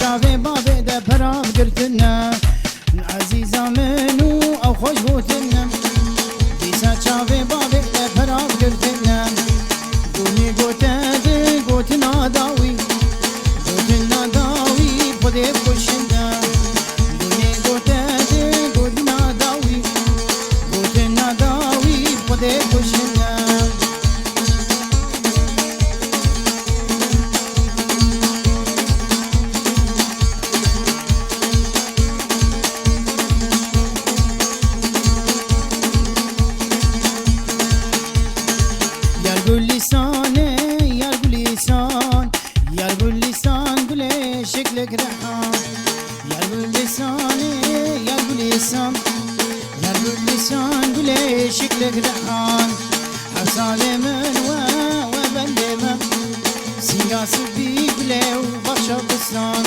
چاوی بابی ده پرام گرتنه عزیزا منو او خوش بوتنه دیسا چاوی بابی ده پرام گرتنه گونی گوته ده گوتنا داوی گوتنا داوی پده کشنه گونی گوته ده گوتنا داوی گوتنا داوی پده کشنه شكلك رحان يا اللساني يا اللسان يا اللسان قولي شكلك رحان حصالي من وبندمه سياسي بيقولي وبشر بسان